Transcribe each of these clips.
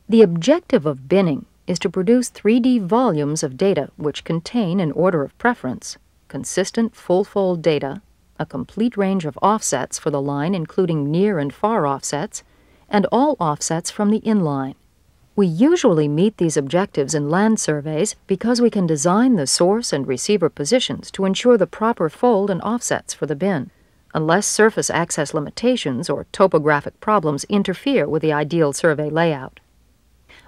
The objective of binning is to produce 3D volumes of data which contain, in order of preference, consistent full-fold data, a complete range of offsets for the line including near and far offsets, and all offsets from the inline. We usually meet these objectives in land surveys because we can design the source and receiver positions to ensure the proper fold and offsets for the bin, unless surface access limitations or topographic problems interfere with the ideal survey layout.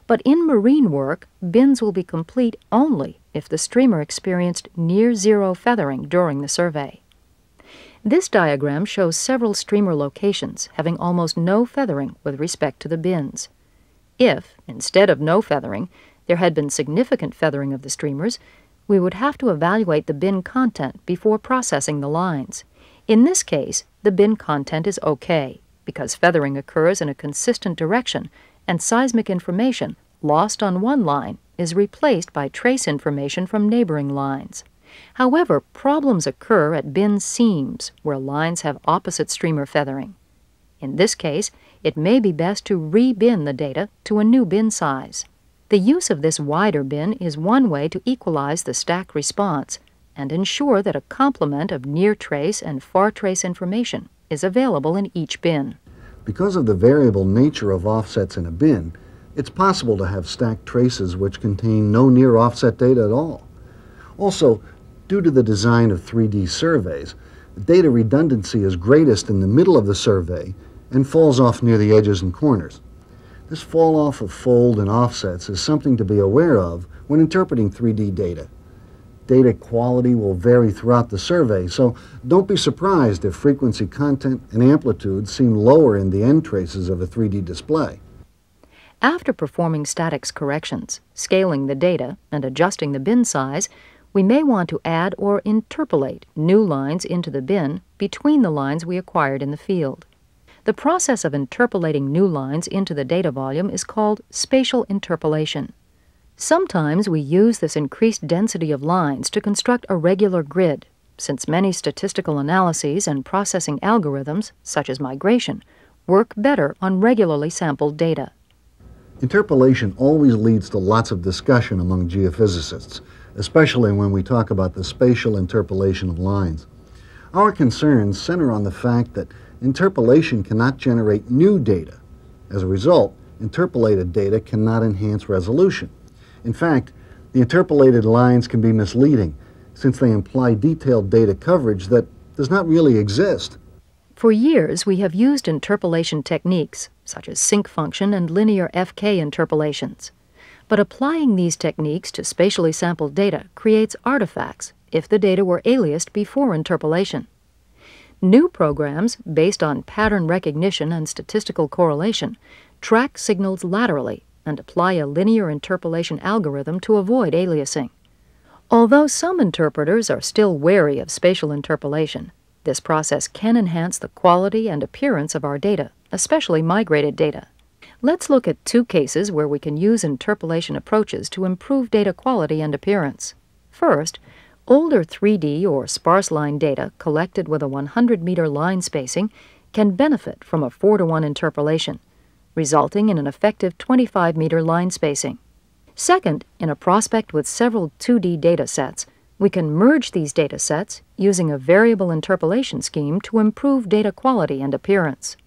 But in marine work, bins will be complete only if the streamer experienced near-zero feathering during the survey. This diagram shows several streamer locations having almost no feathering with respect to the bins. If, instead of no feathering, there had been significant feathering of the streamers, we would have to evaluate the bin content before processing the lines. In this case, the bin content is okay, because feathering occurs in a consistent direction, and seismic information lost on one line is replaced by trace information from neighboring lines. However, problems occur at bin seams, where lines have opposite streamer feathering. In this case, it may be best to re-bin the data to a new bin size. The use of this wider bin is one way to equalize the stack response and ensure that a complement of near trace and far trace information is available in each bin. Because of the variable nature of offsets in a bin, it's possible to have stacked traces which contain no near offset data at all. Also, due to the design of 3D surveys, the data redundancy is greatest in the middle of the survey and falls off near the edges and corners. This fall off of fold and offsets is something to be aware of when interpreting 3D data. Data quality will vary throughout the survey, so don't be surprised if frequency content and amplitude seem lower in the end traces of a 3D display. After performing statics corrections, scaling the data, and adjusting the bin size, we may want to add or interpolate new lines into the bin between the lines we acquired in the field. The process of interpolating new lines into the data volume is called spatial interpolation. Sometimes we use this increased density of lines to construct a regular grid, since many statistical analyses and processing algorithms, such as migration, work better on regularly sampled data. Interpolation always leads to lots of discussion among geophysicists, especially when we talk about the spatial interpolation of lines. Our concerns center on the fact that interpolation cannot generate new data. As a result, interpolated data cannot enhance resolution. In fact, the interpolated lines can be misleading, since they imply detailed data coverage that does not really exist. For years, we have used interpolation techniques, such as sync function and linear FK interpolations. But applying these techniques to spatially sampled data creates artifacts if the data were aliased before interpolation. New programs, based on pattern recognition and statistical correlation, track signals laterally and apply a linear interpolation algorithm to avoid aliasing. Although some interpreters are still wary of spatial interpolation, this process can enhance the quality and appearance of our data, especially migrated data. Let's look at two cases where we can use interpolation approaches to improve data quality and appearance. First, older 3D or sparse line data collected with a 100-meter line spacing can benefit from a 4-to-1 interpolation, resulting in an effective 25-meter line spacing. Second, in a prospect with several 2D data sets, we can merge these data sets using a variable interpolation scheme to improve data quality and appearance.